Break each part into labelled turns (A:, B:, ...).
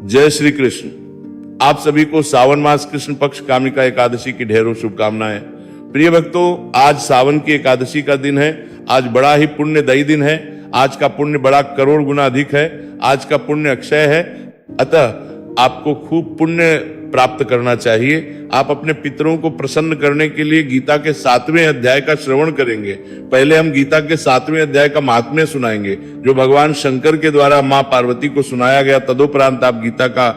A: जय श्री कृष्ण। आप सभी को सावन मास कृष्ण पक्ष कामिका एकादशी की ढेरों शुभकामनाएं। प्रिय भक्तों, आज सावन की एकादशी का दिन है। आज बड़ा ही पुण्यदायी दिन है। आज का पुण्य बड़ा करोड़ गुना अधिक है। आज का पुण्य अक्षय है। अतः आपको खूब पुण्य प्राप्त करना चाहिए। आप अपने पितरों को प्रसन्न करने के लिए गीता के 7वें अध्याय का श्रवण करेंगे। पहले हम गीता के 7वें अध्याय का महात्म्य सुनाएंगे, जो भगवान शंकर के द्वारा मां पार्वती को सुनाया गया। तदुपरांत आप गीता का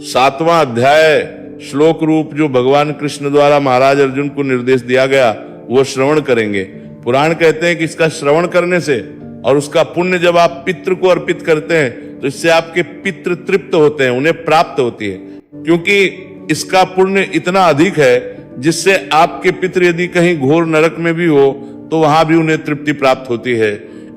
A: 7वां अध्याय श्लोक रूप जो भगवान कृष्ण द्वारा महाराज अर्जुन को निर्देश दिया गया, वो श्रवण करेंगे। पुराण कहते हैं कि इसका श्रवण करने से और उसका पुण्य जब आप पितृ को अर्पित करते हैं तो इससे आपके पितृ तृप्त होते हैं, उन्हें प्राप्त होती है। क्योंकि इसका पुण्य इतना अधिक है जिससे आपके पितृ यदि कहीं घोर नरक में भी हो तो वहां भी उन्हें तृप्ति प्राप्त होती है।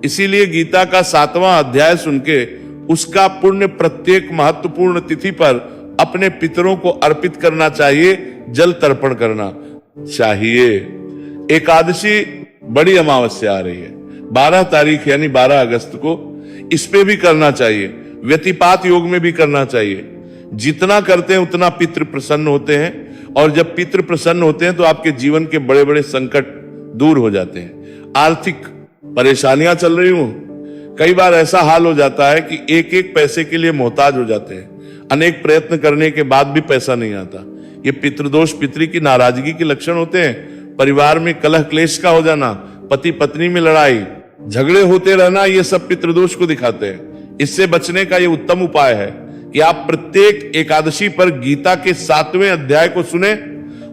A: इसीलिए गीता का 7वां अध्याय सुन के उसका पुण्य प्रत्येक महत्वपूर्ण तिथि पर अपने पितरों को अर्पित करना चाहिए, जल तर्पण करना चाहिए। एकादशी बड़ी अमावस्या आ रही है 12 तारीख यानी 12 अगस्त को। इस पे भी करना चाहिए, व्यतिपात योग में भी करना चाहिए। जितना करते हैं उतना पितृ प्रसन्न होते हैं, और जब पितृ प्रसन्न होते हैं तो आपके जीवन के बड़े बड़े संकट दूर हो जाते हैं। आर्थिक परेशानियां चल रही हो, कई बार ऐसा हाल हो जाता है कि एक एक पैसे के लिए मोहताज हो जाते हैं। अनेक प्रयत्न करने के बाद भी पैसा नहीं आता। ये पितृदोष, पितृ की नाराजगी के लक्षण होते हैं। परिवार में कलह क्लेश का हो जाना, पति पत्नी में लड़ाई झगड़े होते रहना, ये सब पितृदोष को दिखाते हैं। इससे बचने का ये उत्तम उपाय है कि आप प्रत्येक एकादशी पर गीता के 7वें अध्याय को सुने,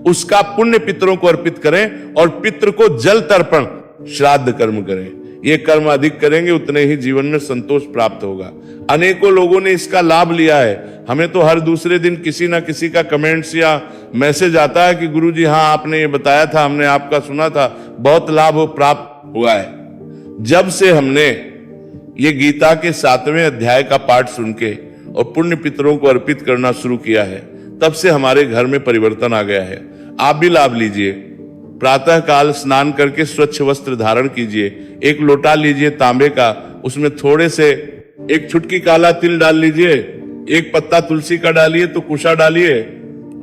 A: उसका पुण्य पितरों को अर्पित करें और पितृ को जल तर्पण श्राद्ध कर्म करें। ये कर्म अधिक करेंगे उतने ही जीवन में संतोष प्राप्त होगा। अनेकों लोगों ने इसका लाभ लिया है। हमें तो हर दूसरे दिन किसी ना किसी का कमेंट्स या मैसेज आता है कि गुरुजी हाँ आपने ये बताया था, हमने आपका सुना था, बहुत लाभ प्राप्त हुआ है। जब से हमने ये गीता के 7वें अध्याय का पाठ सुन के और पुण्य पितरों को अर्पित करना शुरू किया है, तब से हमारे घर में परिवर्तन आ गया है। आप भी लाभ लीजिए। प्रातः काल स्नान करके स्वच्छ वस्त्र धारण कीजिए। एक लोटा लीजिए तांबे का, उसमें थोड़े से एक चुटकी काला तिल डाल लीजिए, एक पत्ता तुलसी का डालिए तो कुशा डालिए,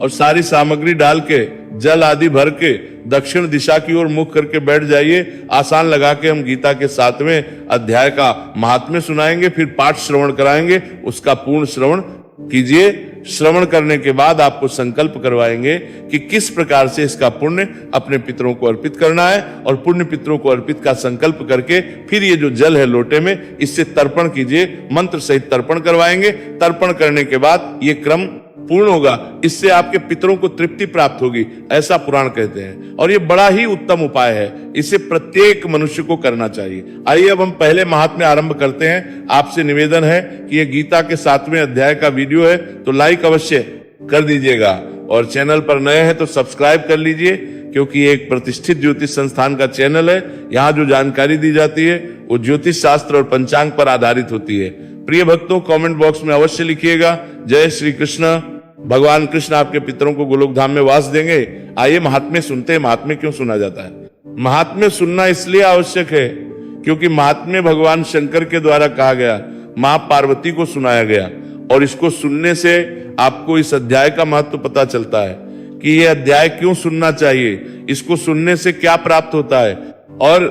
A: और सारी सामग्री डाल के जल आदि भर के दक्षिण दिशा की ओर मुख करके बैठ जाइए। आसान लगा के हम गीता के 7वें अध्याय का महात्म्य सुनाएंगे, फिर पाठ श्रवण कराएंगे। उसका पूर्ण श्रवण कीजिए। श्रवण करने के बाद आपको संकल्प करवाएंगे कि किस प्रकार से इसका पुण्य अपने पितरों को अर्पित करना है, और पुण्य पितरों को अर्पित का संकल्प करके फिर ये जो जल है लोटे में, इससे तर्पण कीजिए। मंत्र सहित तर्पण करवाएंगे। तर्पण करने के बाद ये क्रम पूर्ण होगा। इससे आपके पितरों को तृप्ति प्राप्त होगी, ऐसा पुराण कहते हैं। और ये बड़ा ही उत्तम उपाय है, इसे प्रत्येक मनुष्य को करना चाहिए। आइए अब हम पहले महात्म्य आरंभ करते हैं। आपसे निवेदन है कि ये गीता के 7वें अध्याय का वीडियो है तो लाइक अवश्य कर दीजिएगा, और चैनल पर नए हैं तो सब्सक्राइब कर लीजिए, क्योंकि ये एक प्रतिष्ठित ज्योतिष संस्थान का चैनल है। यहाँ जो जानकारी दी जाती है वो ज्योतिष शास्त्र और पंचांग पर आधारित होती है। प्रिय भक्तों, कमेंट बॉक्स में अवश्य लिखिएगा जय श्री कृष्ण। भगवान कृष्ण आपके पितरों को गोलोक धाम में वास देंगे। आइए महात्म्य सुनते हैं। महात्म्य क्यों सुना जाता है? महात्म्य सुनना इसलिए आवश्यक है क्योंकि महात्म्य भगवान शंकर के द्वारा कहा गया, मां पार्वती को सुनाया गया, और इसको सुनने से आपको इस अध्याय का महत्व पता चलता है कि यह अध्याय क्यों सुनना चाहिए, इसको सुनने से क्या प्राप्त होता है। और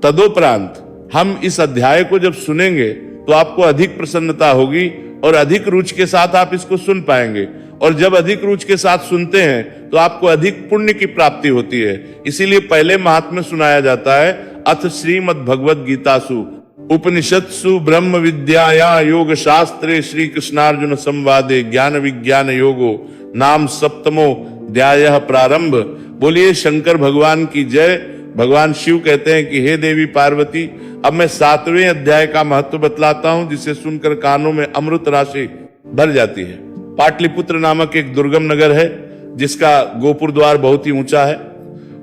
A: तदोपरांत हम इस अध्याय को जब सुनेंगे तो आपको अधिक प्रसन्नता होगी और अधिक रुचि के साथ आप इसको सुन पाएंगे। और जब अधिक रुचि के साथ सुनते हैं तो आपको अधिक पुण्य की प्राप्ति होती है। इसीलिए पहले महात्म्य सुनाया जाता है। अथ श्रीमद् भगवद गीतासु उपनिषत्सु ब्रह्म विद्याया योग शास्त्रे श्री कृष्णार्जुन संवादे ज्ञान विज्ञान योगो नाम सप्तमो अध्यायः प्रारंभ। बोलिए शंकर भगवान की जय। भगवान शिव कहते हैं कि हे देवी पार्वती, अब मैं 7वें अध्याय का महत्व बतलाता हूं, जिसे सुनकर कानों में अमृत राशि भर जाती है। पाटलिपुत्र नामक एक दुर्गम नगर है जिसका गोपुर द्वार बहुत ही ऊंचा है।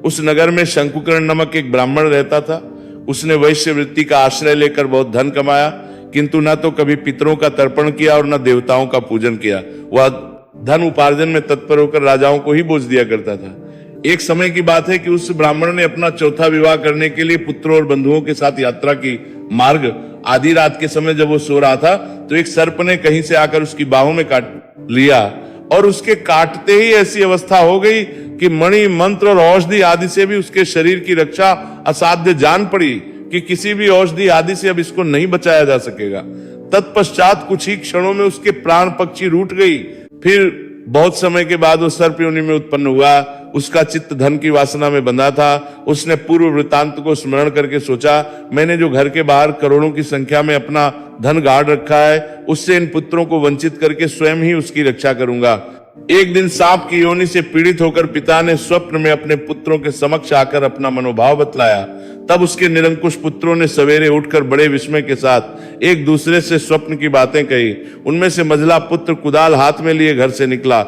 A: उस नगर में शंकुकर्ण नामक एक ब्राह्मण रहता था। उसने वैश्य वृत्ति का आश्रय लेकर बहुत धन कमाया, किंतु न तो कभी पितरों का तर्पण किया और न देवताओं का पूजन किया। वह धन उपार्जन में तत्पर होकर राजाओं को ही बोझ दिया करता था। एक समय की बात है कि उस ब्राह्मण ने अपना चौथा विवाह करने के लिए पुत्रों और बंधुओं के साथ यात्रा की। मार्ग आधी रात के समय जब वो सो रहा था तो एक सर्प ने कहीं से आकर उसकी बाहों में काट लिया और उसके काटते ही ऐसी अवस्था हो गई कि मणि मंत्र और औषधि आदि से भी उसके शरीर की रक्षा असाध्य जान पड़ी कि किसी भी औषधि आदि से अब इसको नहीं बचाया जा सकेगा। तत्पश्चात कुछ ही क्षणों में उसके प्राण पक्षी रूठ गई। फिर बहुत समय के बाद वो सर्प योनि में उत्पन्न हुआ। उसका चित्त धन की वासना में बंधा था। उसने पूर्व वृत्तांत को स्मरण करके सोचा, मैंने जो घर के बाहर करोड़ों की संख्या में अपना धन गाड़ रखा है, उससे इन पुत्रों को वंचित करके स्वयं ही उसकी रक्षा करूंगा। एक दिन सांप की योनि से पीड़ित होकर पिता ने स्वप्न में अपने पुत्रों के समक्ष आकर अपना मनोभाव बतलाया। तब उसके निरंकुश पुत्रों ने सवेरे उठकर बड़े विस्मय के साथ एक दूसरे से स्वप्न की बातें कही। उनमें से मझला पुत्र कुदाल हाथ में लिए घर से निकला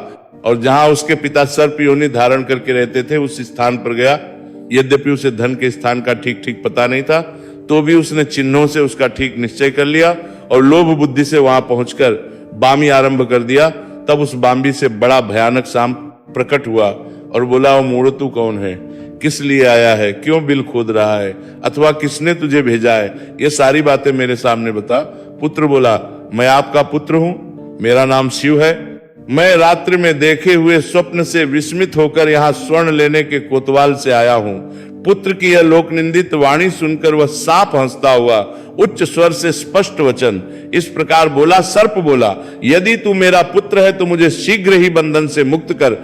A: और जहां उसके पिता सर्प योनि धारण करके रहते थे उस स्थान पर गया। यद्यपि उसे धन के स्थान का ठीक ठीक पता नहीं था, तो भी उसने चिन्हों से उसका ठीक निश्चय कर लिया और लोभ बुद्धि से वहां पहुंचकर बामी आरंभ कर दिया। तब उस बाम्बी से बड़ा भयानक सांप प्रकट हुआ और बोला, ओ मूढ़ तू कौन है, किस लिए आया है, क्यों बिल खोद रहा है, अथवा किसने तुझे भेजा है, ये सारी बातें मेरे सामने बता। पुत्र बोला, मैं आपका पुत्र हूं, मेरा नाम शिव है। मैं रात्रि में देखे हुए स्वप्न से विस्मित होकर यहाँ स्वर्ण लेने के कोतवाल से आया हूं। पुत्र की यह लोक निंदित वाणी सुनकर वह सांप हंसता हुआ उच्च स्वर से स्पष्ट वचन इस प्रकार बोला। सर्प बोला, यदि तू मेरा पुत्र है तो मुझे शीघ्र ही बंधन से मुक्त कर।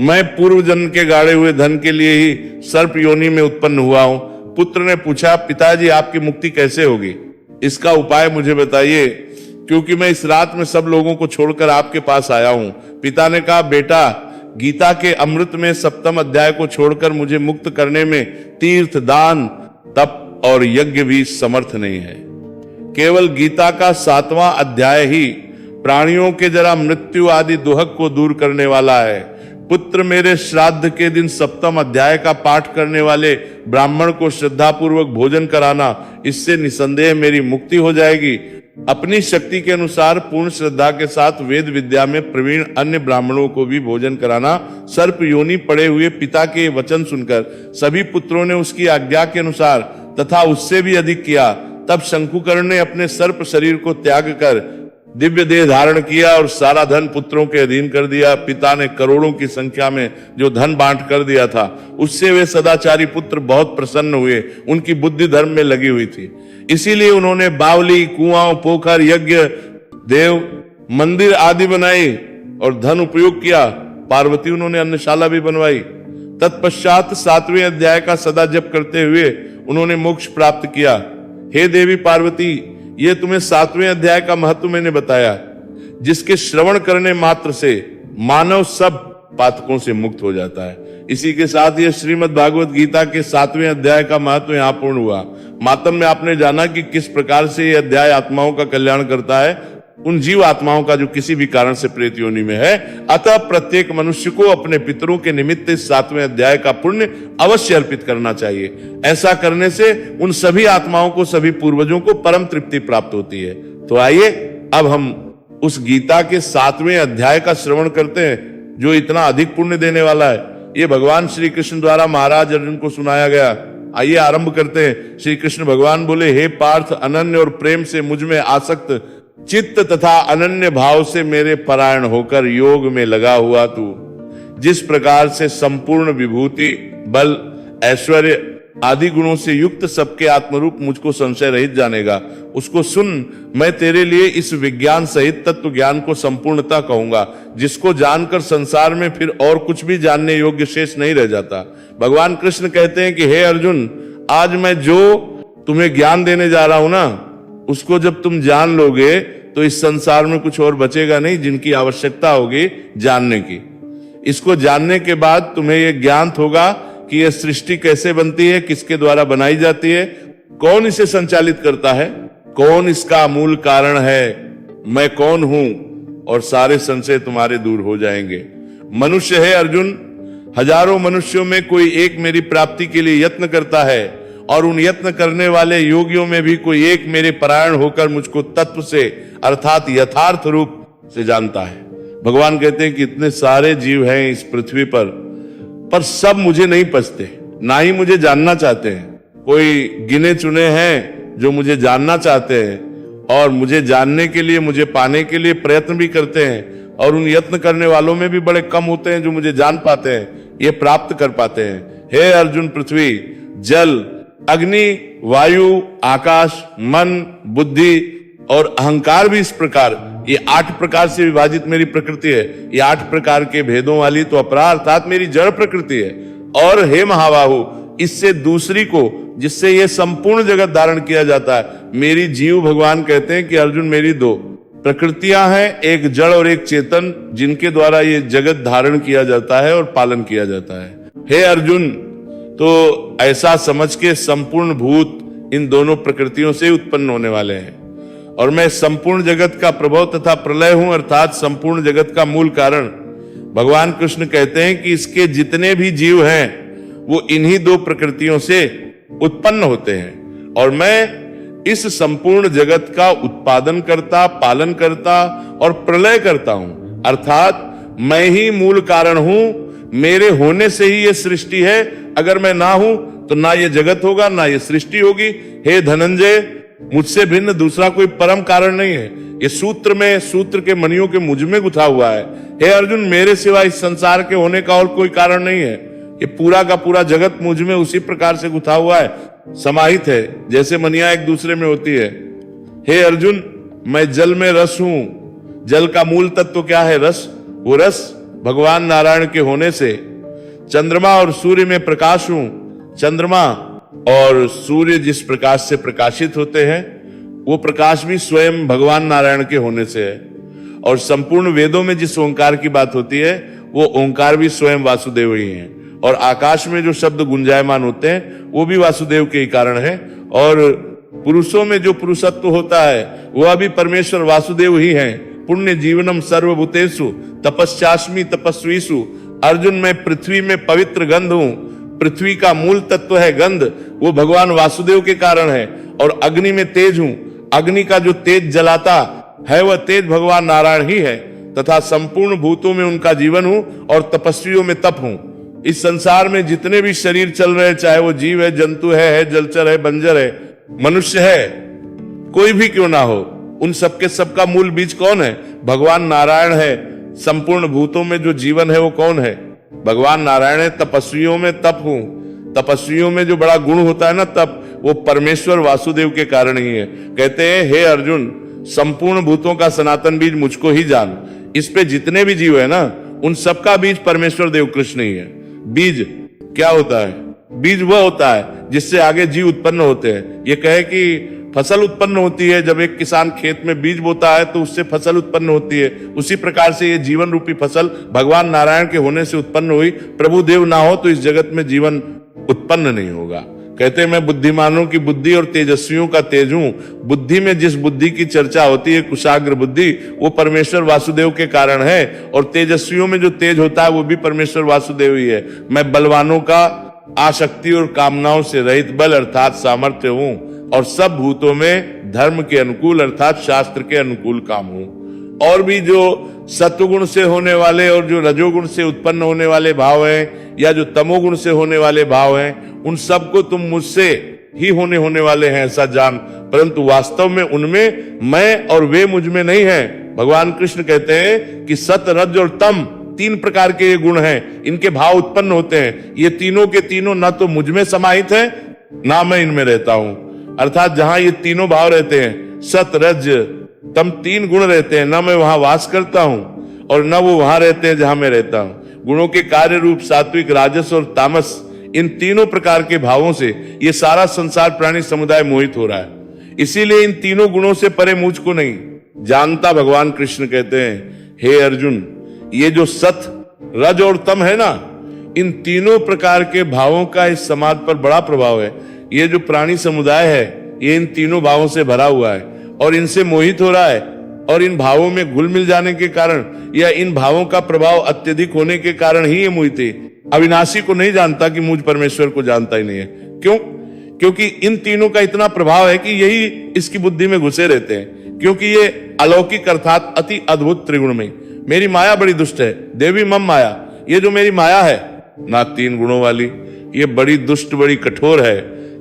A: मैं पूर्व जन्म के गाड़े हुए धन के लिए ही सर्प योनि में उत्पन्न हुआ हूं। पुत्र ने पूछा, पिताजी आपकी मुक्ति कैसे होगी, इसका उपाय मुझे बताइए, क्योंकि मैं इस रात में सब लोगों को छोड़कर आपके पास आया हूं। पिता ने कहा, बेटा, गीता के अमृत में 7वें अध्याय को छोड़कर मुझे मुक्त करने में तीर्थ, दान, तप और यज्ञ भी समर्थ नहीं है। केवल गीता का 7वां अध्याय ही प्राणियों के जरा मृत्यु आदि दुहक को दूर करने वाला है। पुत्र, मेरे श्राद्ध के दिन 7वें अध्याय का पाठ करने वाले ब्राह्मण को श्रद्धापूर्वक भोजन कराना, इससे निसंदेह मेरी मुक्ति हो जाएगी। अपनी शक्ति के अनुसार पूर्ण श्रद्धा के साथ वेद विद्या में प्रवीण अन्य ब्राह्मणों को भी भोजन कराना। सर्प योनि पड़े हुए पिता के वचन सुनकर सभी पुत्रों ने उसकी आज्ञा के अनुसार तथा उससे भी अधिक किया। तब शंकुकर्ण ने अपने सर्प शरीर को त्याग कर दिव्य देह धारण किया और सारा धन पुत्रों के अधीन कर दिया। पिता ने करोड़ों की संख्या में जो धन बांट कर दिया था, उससे वे सदाचारी पुत्र बहुत प्रसन्न हुए। उनकी बुद्धि धर्म में लगी हुई थी, इसीलिए उन्होंने बावली, कुआं, पोखर, यज्ञ, देव, मंदिर आदि बनाई और धन उपयोग किया। पार्वती उन्होंने अन्नशाला भी बनवाई। तत्पश्चात 7वें अध्याय का सदा जप करते हुए उन्होंने मोक्ष प्राप्त किया। हे देवी पार्वती, ये तुम्हें 7वें अध्याय का महत्व मैंने बताया, जिसके श्रवण करने मात्र से मानव सब पातकों से मुक्त हो जाता है। इसी के साथ ये श्रीमद् भागवत गीता के 7वें अध्याय का महत्व यहाँ पूर्ण हुआ। मातम में आपने जाना कि किस प्रकार से ये अध्याय आत्माओं का कल्याण करता है, उन जीव आत्माओं का जो किसी भी कारण से प्रेत योनि में है। अतः प्रत्येक मनुष्य को अपने पितरों के निमित्त इस 7वें अध्याय का पुण्य अवश्य अर्पित करना चाहिए। ऐसा करने से उन सभी आत्माओं को, सभी पूर्वजों को परम तृप्ति प्राप्त होती है। तो आइए अब हम उस गीता के 7वें अध्याय का श्रवण करते हैं, जो इतना अधिक पुण्य देने वाला है। ये भगवान श्री कृष्ण द्वारा महाराज अर्जुन को सुनाया गया। आइए आरंभ करते हैं। श्री कृष्ण भगवान बोले, हे पार्थ, अनन्य और प्रेम से मुझ में आसक्त चित्त तथा अनन्य भाव से मेरे परायण होकर योग में लगा हुआ तू, जिस प्रकार से संपूर्ण विभूति, बल, ऐश्वर्य आदि गुणों से युक्त सबके आत्मरूप मुझको संशय रहित जानेगा, उसको सुन। मैं तेरे लिए इस विज्ञान सहित तत्व ज्ञान को संपूर्णता कहूंगा, जिसको जानकर संसार में फिर और कुछ भी जानने योग्य शेष नहीं रह जाता। भगवान कृष्ण कहते हैं कि हे अर्जुन, आज मैं जो तुम्हें ज्ञान देने जा रहा हूं ना, उसको जब तुम जान लोगे तो इस संसार में कुछ और बचेगा नहीं जिनकी आवश्यकता होगी जानने की। इसको जानने के बाद तुम्हें यह ज्ञान होगा कि यह सृष्टि कैसे बनती है, किसके द्वारा बनाई जाती है, कौन इसे संचालित करता है, कौन इसका मूल कारण है, मैं कौन हूं, और सारे संशय तुम्हारे दूर हो जाएंगे। मनुष्य है अर्जुन, हजारों मनुष्यों में कोई एक मेरी प्राप्ति के लिए यत्न करता है, और उन यत्न करने वाले योगियों में भी कोई एक मेरे परायण होकर मुझको तत्व से अर्थात यथार्थ रूप से जानता है। भगवान कहते हैं कि इतने सारे जीव हैं इस पृथ्वी पर, पर सब मुझे नहीं पचते, ना ही मुझे जानना चाहते हैं। कोई गिने चुने हैं जो मुझे जानना चाहते हैं और मुझे जानने के लिए, मुझे पाने के लिए प्रयत्न भी करते हैं, और उन यत्न करने वालों में भी बड़े कम होते हैं जो मुझे जान पाते हैं, ये प्राप्त कर पाते हैं। हे अर्जुन, पृथ्वी, जल, अग्नि, वायु, आकाश, मन, बुद्धि और अहंकार भी इस प्रकार, ये 8 प्रकार से विभाजित मेरी प्रकृति है। ये 8 प्रकार के भेदों वाली तो अपरा अर्थात मेरी जड़ प्रकृति है। और हे महाबाहु, इससे दूसरी को, जिससे ये संपूर्ण जगत धारण किया जाता है, मेरी जीव भगवान कहते हैं कि अर्जुन मेरी 2 प्रकृतियां हैं, एक जड़ और एक चेतन, जिनके द्वारा ये जगत धारण किया जाता है और पालन किया जाता है। हे अर्जुन, तो ऐसा समझ के संपूर्ण भूत इन दोनों प्रकृतियों से उत्पन्न होने वाले हैं, और मैं संपूर्ण जगत का प्रभव तथा प्रलय हूं, अर्थात संपूर्ण जगत का मूल कारण। भगवान कृष्ण कहते हैं कि इसके जितने भी जीव हैं वो इन्हीं 2 प्रकृतियों से उत्पन्न होते हैं, और मैं इस संपूर्ण जगत का उत्पादन करता, पालन करता और प्रलय करता हूं, अर्थात मैं ही मूल कारण हूं। मेरे होने से ही ये सृष्टि है, अगर मैं ना हूं तो ना ये जगत होगा, ना ये सृष्टि होगी। हे धनंजय, मुझसे भिन्न दूसरा कोई परम कारण नहीं है। ये सूत्र में, सूत्र के मणियों के मुझ में गुथा हुआ है। हे अर्जुन, मेरे सिवा इस संसार के होने का और कोई कारण नहीं है। ये पूरा का पूरा जगत मुझ में उसी प्रकार से गुथा हुआ है, समाहित है, जैसे मनिया एक दूसरे में होती है। हे अर्जुन, मैं जल में रस हूं। जल का मूल तत्व क्या है? रस। वो रस भगवान नारायण के होने से चंद्रमा और सूर्य में प्रकाश हूं। चंद्रमा और सूर्य जिस प्रकाश से प्रकाशित होते हैं, वो प्रकाश भी स्वयं भगवान नारायण के होने से है। और संपूर्ण वेदों में जिस ओंकार की बात होती है, वो ओंकार भी स्वयं वासुदेव ही है। और आकाश में जो शब्द गुंजायमान होते हैं, वो भी वासुदेव के ही कारण है। और पुरुषों में जो पुरुषत्व होता है, वह भी परमेश्वर वासुदेव ही है। पुण्य जीवनम सर्वभूतेषु तपस्यास्मि तपस्वीषु। अर्जुन, मैं पृथ्वी में पवित्र गंध हूं। पृथ्वी का मूल तत्व है गंध, वो भगवान वासुदेव के कारण है। और अग्नि में तेज हूं। अग्नि का जो तेज जलाता है, वह तेज भगवान नारायण ही है। तथा संपूर्ण भूतों में उनका जीवन हूं और तपस्वियों में तप हूं। इस संसार में जितने भी शरीर चल रहे हैं, चाहे वो जीव है, जंतु है, जलचर है, बंजर है, मनुष्य है, कोई भी क्यों ना हो, उन सबके सबका मूल बीज कौन है? भगवान नारायण है। संपूर्ण भूतों में जो जीवन है वो कौन है? भगवान नारायण है। तपस्वियों में तप हूं। तपस्वियों में जो बड़ा गुण होता है ना तप, वो परमेश्वर वासुदेव के कारण ही है। कहते हैं, हे अर्जुन, संपूर्ण भूतों का सनातन बीज मुझको ही जान। इस पे जितने भी जीव है ना, उन सबका बीज परमेश्वर देव कृष्ण ही है। बीज क्या होता है? बीज वह होता है जिससे आगे जीव उत्पन्न होते हैं। ये कहे कि फसल उत्पन्न होती है, जब एक किसान खेत में बीज बोता है तो उससे फसल उत्पन्न होती है, उसी प्रकार से ये जीवन रूपी फसल भगवान नारायण के होने से उत्पन्न हुई। प्रभु देव ना हो तो इस जगत में जीवन उत्पन्न नहीं होगा। कहते हैं, मैं बुद्धिमानों की बुद्धि और तेजस्वियों का तेज हूं। बुद्धि में जिस बुद्धि की चर्चा होती है, कुशाग्र बुद्धि, वो परमेश्वर वासुदेव के कारण है। और तेजस्वियों में जो तेज होता है, वो भी परमेश्वर वासुदेव ही है। मैं बलवानों का आसक्ति और कामनाओं से रहित बल अर्थात सामर्थ्य हूं, और सब भूतों में धर्म के अनुकूल अर्थात शास्त्र के अनुकूल काम हूं। और भी जो सत्वगुण से होने वाले और जो रजोगुण से उत्पन्न होने वाले भाव हैं, या जो तमोगुण से होने वाले भाव हैं, उन सबको तुम मुझसे ही होने वाले हैं ऐसा जान, परंतु वास्तव में उनमें मैं और वे मुझ में नहीं है। भगवान कृष्ण कहते हैं कि सत, रज और तम 3 प्रकार के ये गुण हैं, इनके भाव उत्पन्न होते हैं। ये तीनों के तीनों ना तो मुझ में समाहित है, ना मैं इनमें रहता हूं। अर्थात जहां ये तीनों भाव रहते हैं, सत, रज, तम 3 गुण रहते हैं, ना मैं वहां वास करता हूं और ना वो वहां रहते हैं जहां मैं रहता हूं। गुणों के कार्य रूप सात्विक, राजस और तामस, इन तीनों प्रकार के भावों से ये सारा संसार प्राणी समुदाय मोहित हो रहा है। इसीलिए इन तीनों गुणों से परे मुझको नहीं जानता। भगवान कृष्ण कहते हैं, हे अर्जुन, ये जो सत, रज और तम है ना, इन तीनों प्रकार के भावों का इस समाज पर बड़ा प्रभाव है। ये जो प्राणी समुदाय है, ये इन तीनों भावों से भरा हुआ है और इनसे मोहित हो रहा है। और इन भावों में घुल मिल जाने के कारण, या इन भावों का प्रभाव अत्यधिक होने के कारण ही ये मोहित है। अविनाशी को नहीं जानता कि मुझ परमेश्वर को जानता ही नहीं है। क्यों? क्योंकि इन तीनों का इतना प्रभाव है कि यही इसकी बुद्धि में घुसे रहते हैं। क्योंकि ये अलौकिक अर्थात अति अद्भुत त्रिगुण में, मेरी माया बड़ी दुष्ट है। देवी मम माया, ये जो मेरी माया है, ना 3 गुणों वाली, ये बड़ी दुष्ट, बड़ी कठोर है,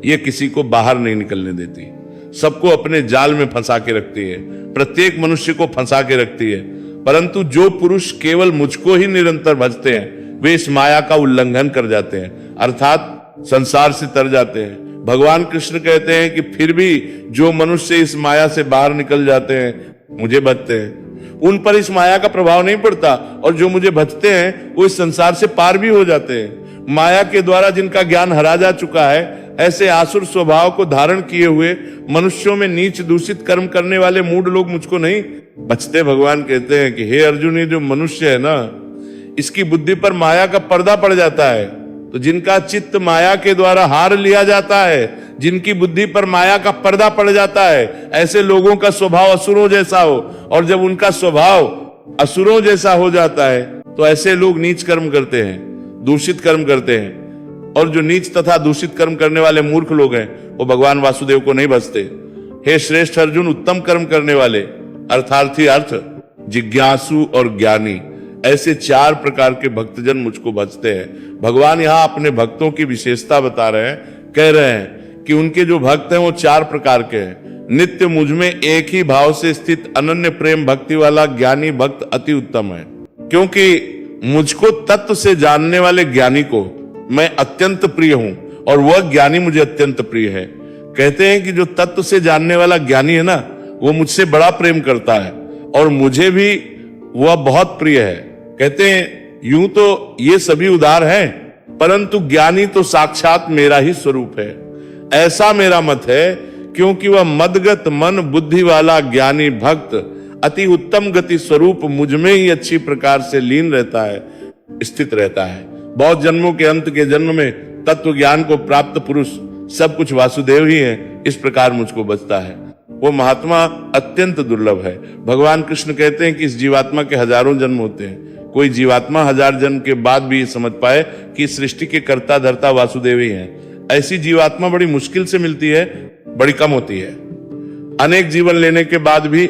A: ये किसी को बाहर नहीं निकलने देती, सबको अपने जाल में फंसा के रखती है, प्रत्येक मनुष्य को फंसा के रखती है। परंतु जो पुरुष केवल मुझको ही निरंतर भजते हैं, वे इस माया का उल्लंघन कर जाते हैं, अर्थात संसार से तर जाते हैं। भगवान कृष्ण कहते हैं कि फिर भी जो मनुष्य इस माया से बाहर निकल जाते हैं, मुझे भजते हैं, उन पर इस माया का प्रभाव नहीं पड़ता, और जो मुझे भजते हैं वो इस संसार से पार भी हो जाते हैं। माया के द्वारा जिनका ज्ञान हरा जा चुका है, ऐसे आसुर स्वभाव को धारण किए हुए मनुष्यों में नीच दूषित कर्म करने वाले मूढ़ लोग मुझको नहीं बचते। भगवान कहते हैं कि हे अर्जुन, ये जो मनुष्य है ना, इसकी बुद्धि पर माया का पर्दा पड़ जाता है। तो जिनका चित्त माया के द्वारा हार लिया जाता है, जिनकी बुद्धि पर माया का पर्दा पड़ जाता है, ऐसे लोगों का स्वभाव असुरों जैसा हो, और जब उनका स्वभाव असुरों जैसा हो जाता है तो ऐसे लोग नीच कर्म करते हैं, दूषित कर्म करते हैं। और जो नीच तथा दूषित कर्म करने वाले मूर्ख लोग हैं, वो भगवान वासुदेव को नहीं भजते। हे श्रेष्ठ अर्जुन, उत्तम कर्म करने वाले अर्थार्थी, अर्थ जिज्ञासु और ज्ञानी, ऐसे 4 प्रकार के भक्तजन मुझको भजते हैं। भगवान यहाँ अपने भक्तों की विशेषता बता रहे हैं, कह रहे हैं कि उनके जो भक्त हैं वो 4 प्रकार के हैं। नित्य मुझ में एक ही भाव से स्थित अनन्य प्रेम भक्ति वाला ज्ञानी भक्त अति उत्तम है, क्योंकि मुझको तत्व से जानने वाले ज्ञानी को मैं अत्यंत प्रिय हूं, और वह ज्ञानी मुझे अत्यंत प्रिय है। कहते हैं कि जो तत्व से जानने वाला ज्ञानी है ना, वो मुझसे बड़ा प्रेम करता है, और मुझे भी वह बहुत प्रिय है। कहते हैं यूं तो ये सभी उदार हैं, परंतु ज्ञानी तो साक्षात मेरा ही स्वरूप है, ऐसा मेरा मत है, क्योंकि वह मदगत मन बुद्धि वाला ज्ञानी भक्त अति उत्तम गति स्वरूप मुझ में ही अच्छी प्रकार से लीन रहता है, स्थित रहता है। बहुत जन्मों के अंत के जन्म में तत्व ज्ञान को प्राप्त पुरुष सब कुछ वासुदेव ही है, इस प्रकार मुझको बचता है। वो महात्मा अत्यंत दुर्लभ है। भगवान कृष्ण कहते हैं कि इस जीवात्मा के हजारों जन्म होते हैं, कोई जीवात्मा 1000 जन्म के बाद भी समझ पाए कि सृष्टि के कर्ता धर्ता वासुदेव ही हैं। ऐसी जीवात्मा बड़ी मुश्किल से मिलती है, बड़ी कम होती है। अनेक जीवन लेने के बाद भी,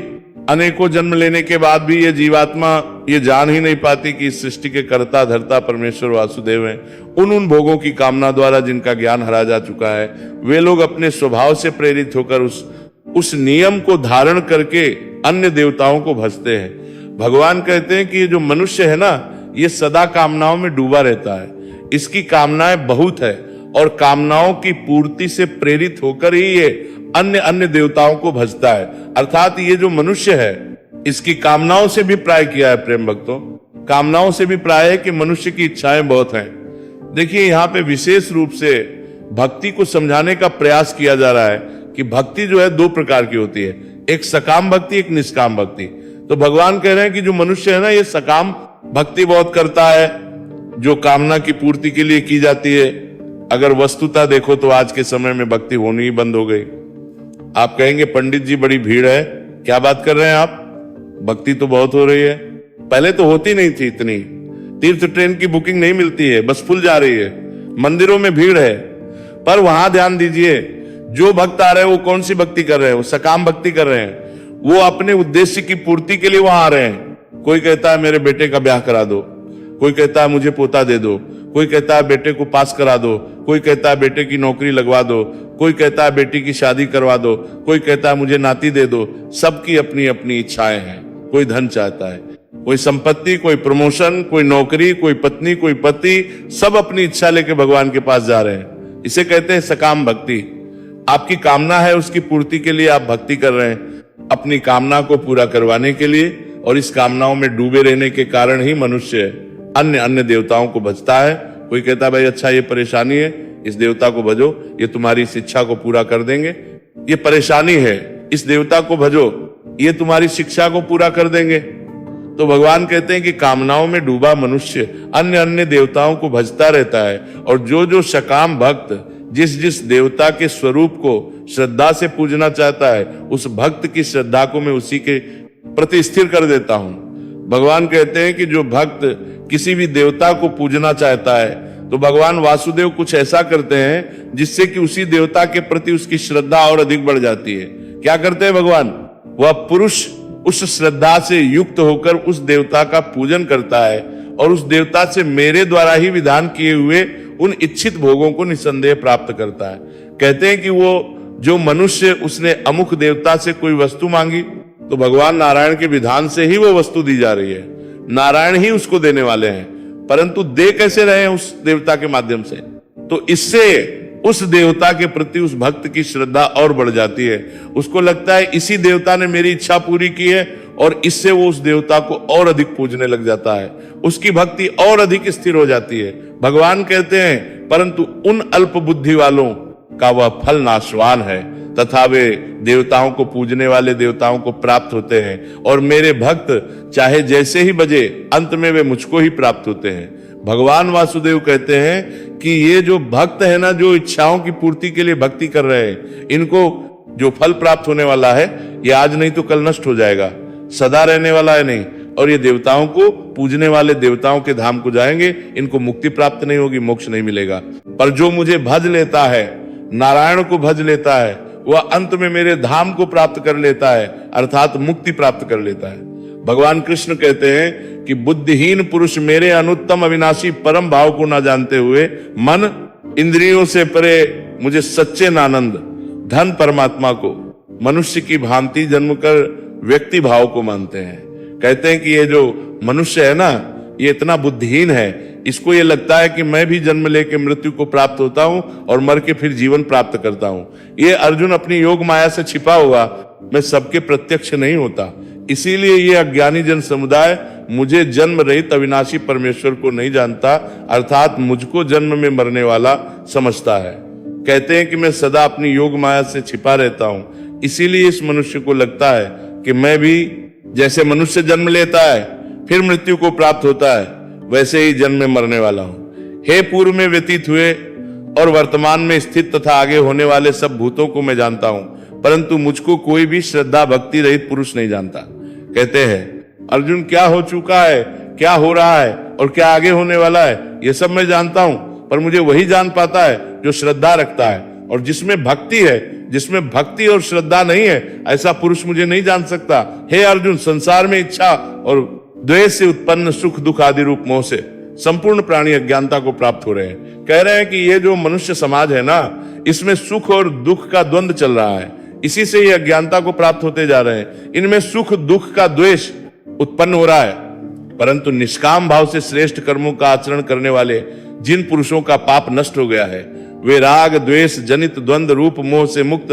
A: अनेकों जन्म लेने के बाद भी ये जीवात्मा ये जान ही नहीं पाती कि इस सृष्टि के कर्ता धर्ता परमेश्वर वासुदेव हैं। उन भोगों की कामना द्वारा जिनका ज्ञान हरा जा चुका है, वे लोग अपने स्वभाव से प्रेरित होकर उस नियम को धारण करके अन्य देवताओं को भजते हैं। भगवान कहते हैं कि ये जो मनुष्य है ना, ये सदा कामनाओं में डूबा रहता है, इसकी कामनाएं बहुत है, और कामनाओं की पूर्ति से प्रेरित होकर ही ये अन्य देवताओं को भजता है। अर्थात ये जो मनुष्य है, इसकी कामनाओं से भी प्राय किया है प्रेम भक्तों, कामनाओं से भी प्राय है कि मनुष्य की इच्छाएं बहुत हैं। देखिए यहाँ पे विशेष रूप से भक्ति को समझाने का प्रयास किया जा रहा है कि भक्ति जो है 2 प्रकार की होती है, एक सकाम भक्ति, एक निष्काम भक्ति। तो भगवान कह रहे हैं कि जो मनुष्य है ना, ये सकाम भक्ति बहुत करता है, जो कामना की पूर्ति के लिए की जाती है। अगर वस्तुतः देखो तो आज के समय में भक्ति होनी ही बंद हो गई। आप कहेंगे पंडित जी बड़ी भीड़ है, क्या बात कर रहे हैं आप, भक्ति तो बहुत हो रही है। पहले तो होती नहीं थी इतनी, तीर्थ ट्रेन की बुकिंग नहीं मिलती है, बस फुल जा रही है, मंदिरों में भीड़ है। पर वहां ध्यान दीजिए, जो भक्त आ रहे हैं वो कौन सी भक्ति कर रहे हैं, वो सकाम भक्ति कर रहे हैं, वो अपने उद्देश्य की पूर्ति के लिए वहां आ रहे हैं। कोई कहता है मेरे बेटे का ब्याह करा दो, कोई कहता है मुझे पोता दे दो, कोई कहता है बेटे को पास करा दो, कोई कहता है बेटे की नौकरी लगवा दो, कोई कहता है बेटी की शादी करवा दो, कोई कहता है मुझे नाती दे दो। सबकी अपनी अपनी इच्छाएं हैं। कोई धन चाहता है, कोई संपत्ति, कोई प्रमोशन, कोई नौकरी, कोई पत्नी, कोई पति, सब अपनी इच्छा लेके भगवान के पास जा रहे हैं। इसे कहते हैं सकाम भक्ति। आपकी कामना है, उसकी पूर्ति के लिए आप भक्ति कर रहे हैं, अपनी कामना को पूरा करवाने के लिए, और इस कामनाओं में डूबे रहने के कारण ही मनुष्य अन्य देवताओं को भजता है। कोई कहता है भाई अच्छा ये परेशानी है, इस देवता को भजो, ये तुम्हारी इस इच्छा को पूरा कर देंगे। ये परेशानी है, इस देवता को भजो, ये तुम्हारी शिक्षा को पूरा कर देंगे। तो भगवान कहते हैं कि कामनाओं में डूबा मनुष्य अन्य देवताओं को भजता रहता है, और जो सकाम भक्त जिस देवता के स्वरूप को श्रद्धा से पूजना चाहता है, उस भक्त की श्रद्धा को मैं उसी के प्रति स्थिर कर देता हूं। भगवान कहते हैं कि जो भक्त किसी भी देवता को पूजना चाहता है, तो भगवान वासुदेव कुछ ऐसा करते हैं जिससे कि उसी देवता के प्रति उसकी श्रद्धा और अधिक बढ़ जाती है। क्या करते हैं भगवान? वह पुरुष उस श्रद्धा से युक्त होकर उस देवता का पूजन करता है, और उस देवता से मेरे द्वारा ही विधान किए हुए उन इच्छित भोगों को निसंदेह प्राप्त करता है। कहते हैं कि वो जो मनुष्य उसने अमुक देवता से कोई वस्तु मांगी तो भगवान नारायण के विधान से ही वो वस्तु दी जा रही है, नारायण ही उसको देने वाले हैं, परंतु दे कैसे रहे हैं उस देवता के माध्यम से। तो इससे उस देवता के प्रति उस भक्त की श्रद्धा और बढ़ जाती है। उसको लगता है इसी देवता ने मेरी इच्छा पूरी की है, और इससे वो उस देवता को और अधिक पूजने लग जाता है, उसकी भक्ति और अधिक स्थिर हो जाती है। भगवान कहते हैं परंतु उन अल्प बुद्धि वालों का वह फल नाशवान है, तथा वे देवताओं को पूजने वाले देवताओं को प्राप्त होते हैं, और मेरे भक्त चाहे जैसे ही बजे अंत में वे मुझको ही प्राप्त होते हैं। भगवान वासुदेव कहते हैं कि ये जो भक्त है ना, जो इच्छाओं की पूर्ति के लिए भक्ति कर रहे हैं, इनको जो फल प्राप्त होने वाला है ये आज नहीं तो कल नष्ट हो जाएगा, सदा रहने वाला है नहीं, और ये देवताओं को पूजने वाले देवताओं के धाम को जाएंगे, इनको मुक्ति प्राप्त नहीं होगी, मोक्ष नहीं मिलेगा। पर जो मुझे भज लेता है, नारायण को भज लेता है, वह अंत में मेरे धाम को प्राप्त कर लेता है, अर्थात मुक्ति प्राप्त कर लेता है। भगवान कृष्ण कहते हैं कि बुद्धिहीन पुरुष मेरे अनुत्तम अविनाशी परम भाव को ना जानते हुए मन इंद्रियों से परे मुझे सच्चे आनंद धन परमात्मा को मनुष्य की भांति जन्म कर व्यक्ति भाव को मानते हैं। कहते हैं कि ये जो मनुष्य है ना, ये इतना बुद्धिहीन है, इसको ये लगता है कि मैं भी जन्म लेके मृत्यु को प्राप्त होता हूं और मर के फिर जीवन प्राप्त करता हूं। ये अर्जुन अपनी योग माया से छिपा हुआ मैं सबके प्रत्यक्ष नहीं होता, इसीलिए ये अज्ञानी जन समुदाय मुझे जन्म रहित अविनाशी परमेश्वर को नहीं जानता, अर्थात मुझको जन्म में मरने वाला समझता है। कहते हैं कि मैं सदा अपनी योग माया से छिपा रहता हूं, इसीलिए इस मनुष्य को लगता है कि मैं भी जैसे मनुष्य जन्म लेता है फिर मृत्यु को प्राप्त होता है, वैसे ही जन्म में मरने वाला हूं। हे पूर्व में व्यतीत हुए और वर्तमान में स्थित तथा आगे होने वाले सब भूतों को मैं जानता हूं, परंतु मुझको कोई भी श्रद्धा भक्ति रहित पुरुष नहीं जानता। कहते हैं अर्जुन क्या हो चुका है, क्या हो रहा है और क्या आगे होने वाला है, ये सब मैं जानता हूं, पर मुझे वही जान पाता है जो श्रद्धा रखता है, और जिसमें भक्ति है, जिसमें भक्ति और श्रद्धा नहीं है, ऐसा पुरुष मुझे नहीं जान सकता। हे अर्जुन, संसार में इच्छा और द्वेष से उत्पन्न सुख दुख आदि रूप मोह से संपूर्ण प्राणी अज्ञानता को प्राप्त हो रहे हैं। कह रहे हैं कि ये जो मनुष्य समाज है ना, इसमें सुख और दुख का द्वंद्व चल रहा है, इसी से ये अज्ञानता को प्राप्त होते जा रहे हैं। इनमें सुख दुख का द्वेष उत्पन्न हो रहा है, परंतु निष्काम भाव से श्रेष्ठ कर्मों का आचरण करने वाले जिन पुरुषों का पाप नष्ट हो गया है, वे राग द्वेष जनित द्वंद्व रूप मोह से मुक्त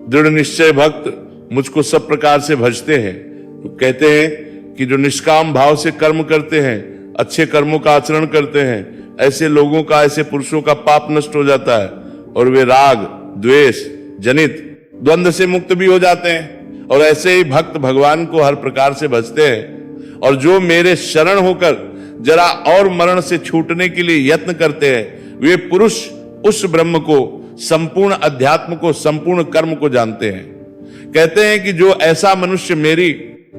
A: दृढ़ निश्चय भक्त मुझको सब प्रकार से भजते हैं। तो कहते हैं कि जो निष्काम भाव से कर्म करते हैं, अच्छे कर्मों का आचरण करते हैं, ऐसे लोगों का, ऐसे पुरुषों का पाप नष्ट हो जाता है, और वे राग द्वेष जनित द्वंद्व से मुक्त भी हो जाते हैं। और ऐसे ही भक्त भगवान को हर प्रकार से भजते हैं, और जो मेरे शरण होकर जरा और मरण से छूटने के लिए यत्न करते हैं, वे पुरुष उस ब्रह्म को, संपूर्ण अध्यात्म को, संपूर्ण कर्म को जानते हैं। कहते हैं कि जो ऐसा मनुष्य मेरी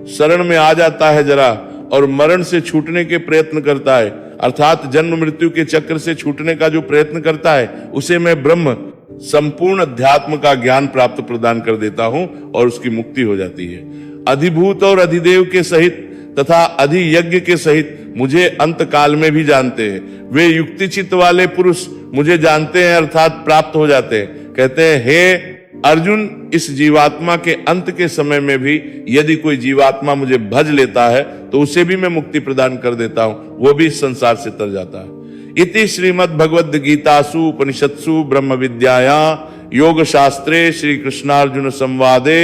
A: शरण में आ जाता है जरा और मरण से छूटने के प्रयत्न करता है, अर्थात जन्म मृत्यु के चक्र से छूटने का जो प्रयत्न करता है, उसे मैं ब्रह्म संपूर्ण अध्यात्म का ज्ञान प्राप्त प्रदान कर देता हूं और उसकी मुक्ति हो जाती है। अधिभूत और अधिदेव के सहित तथा अधियज्ञ के सहित मुझे अंत काल में भी जानते हैं। वे युक्ति चित्त वाले पुरुष मुझे जानते हैं, अर्थात प्राप्त हो जाते हैं। कहते हैं हे अर्जुन, इस जीवात्मा के अंत के समय में भी यदि कोई जीवात्मा मुझे भज लेता है तो उसे भी मैं मुक्ति प्रदान कर देता हूं, वो भी इस संसार से तर जाता है। इति श्रीमद् भगवद गीतासु उपनिषत्सु ब्रह्म विद्यायां योग शास्त्रे श्री कृष्णार्जुन संवादे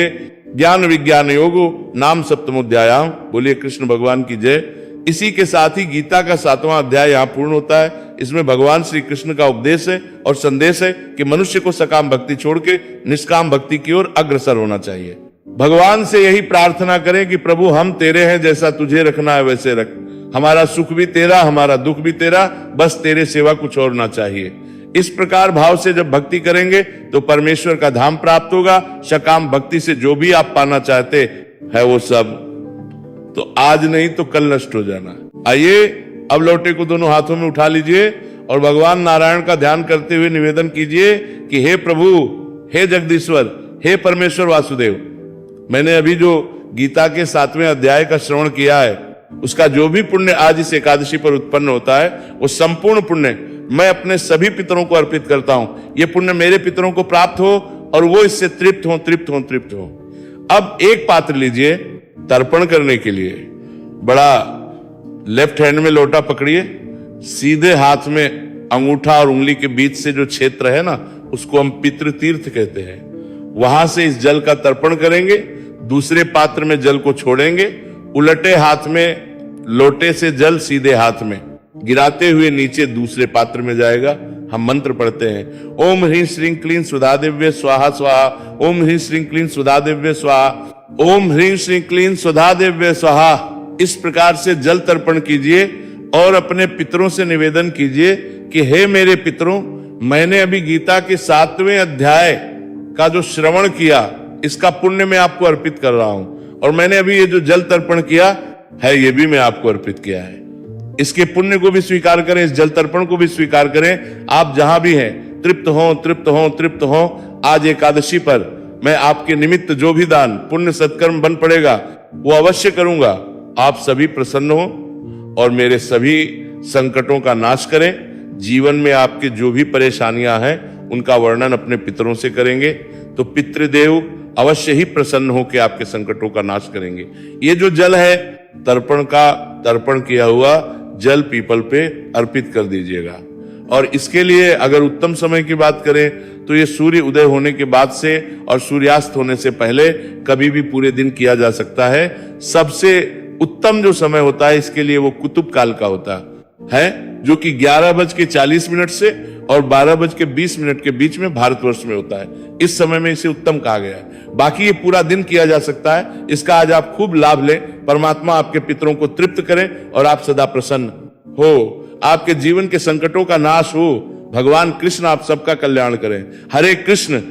A: ज्ञान विज्ञान योगो नाम सप्तमोध्यायां। बोलिए कृष्ण भगवान की जय। इसी के साथ ही गीता का 7वां अध्याय यहाँ पूर्ण होता है। इसमें भगवान श्री कृष्ण का उपदेश है और संदेश है कि मनुष्य को सकाम भक्ति छोड़ के निष्काम भक्ति की ओर अग्रसर होना चाहिए। भगवान से यही प्रार्थना करें कि प्रभु हम तेरे हैं, जैसा तुझे रखना है वैसे रख, हमारा सुख भी तेरा, हमारा दुख भी तेरा, बस तेरे सिवा कुछ और ना चाहिए। इस प्रकार भाव से जब भक्ति करेंगे तो परमेश्वर का धाम प्राप्त होगा। सकाम भक्ति से जो भी आप पाना चाहते है वो सब तो आज नहीं तो कल नष्ट हो जाना। आइए अब लौटे को दोनों हाथों में उठा लीजिए और भगवान नारायण का ध्यान करते हुए निवेदन कीजिए कि हे प्रभु, हे जगदीश्वर, हे परमेश्वर वासुदेव, मैंने अभी जो गीता के 7वें अध्याय का श्रवण किया है उसका जो भी पुण्य आज इस एकादशी पर उत्पन्न होता है, वो संपूर्ण पुण्य मैं अपने सभी पितरों को अर्पित करता हूं। ये पुण्य मेरे पितरों को प्राप्त हो और वो इससे तृप्त हो, तृप्त हो, तृप्त हो। अब एक पात्र लीजिए तर्पण करने के लिए, बड़ा लेफ्ट हैंड में लोटा पकड़िए, सीधे हाथ में अंगूठा और उंगली के बीच से जो क्षेत्र है ना, उसको हम पितृ तीर्थ कहते हैं। वहां से इस जल का तर्पण करेंगे, दूसरे पात्र में जल को छोड़ेंगे, उलटे हाथ में लोटे से जल सीधे हाथ में गिराते हुए नीचे दूसरे पात्र में जाएगा। हम मंत्र पढ़ते हैं, ओम ह्रीं श्रीं क्लीं सुधा दिव्य स्वाहा स्वाहा, ओम ह्रीं श्रीं क्लीं सुधा दिव्य स्वाहा, ओम ह्रीं श्रीं क्लीं सुधा दिव्य स्वाहा। इस प्रकार से जल तर्पण कीजिए और अपने पितरों से निवेदन कीजिए कि हे मेरे पितरों, मैंने अभी गीता के 7वें अध्याय का जो श्रवण किया, इसका पुण्य मैं आपको अर्पित कर रहा हूं, और मैंने अभी ये जो जल तर्पण किया है, ये भी मैं आपको अर्पित किया है। इसके पुण्य को भी स्वीकार करें, इस जल तर्पण को भी स्वीकार करें। आप जहां भी हैं, तृप्त हो, तृप्त हो, तृप्त हो। आज एकादशी पर मैं आपके निमित्त जो भी दान पुण्य सत्कर्म बन पड़ेगा, वो अवश्य करूंगा। आप सभी प्रसन्न हो और मेरे सभी संकटों का नाश करें। जीवन में आपके जो भी परेशानियां हैं, उनका वर्णन अपने पितरों से करेंगे तो पितृदेव अवश्य ही प्रसन्न होकर आपके संकटों का नाश करेंगे। ये जो जल है, तर्पण किया हुआ जल पीपल पे अर्पित कर दीजिएगा। और इसके लिए अगर उत्तम समय की बात करें तो ये सूर्य उदय होने के बाद से और सूर्यास्त होने से पहले कभी भी पूरे दिन किया जा सकता है। सबसे उत्तम जो समय होता है इसके लिए वो कुतुब काल का होता है, जो कि 11:40 से और 12:20 के बीच में भारतवर्ष में होता है। इस समय में इसे उत्तम कहा गया है। बाकी ये पूरा दिन किया जा सकता है। इसका आज आप खूब लाभ लें। परमात्मा आपके पितरों को तृप्त करें और आप सदा प्रसन्न हो, आपके जीवन के संकटों का नाश हो। भगवान कृष्ण आप सबका कल्याण करें। हरे कृष्ण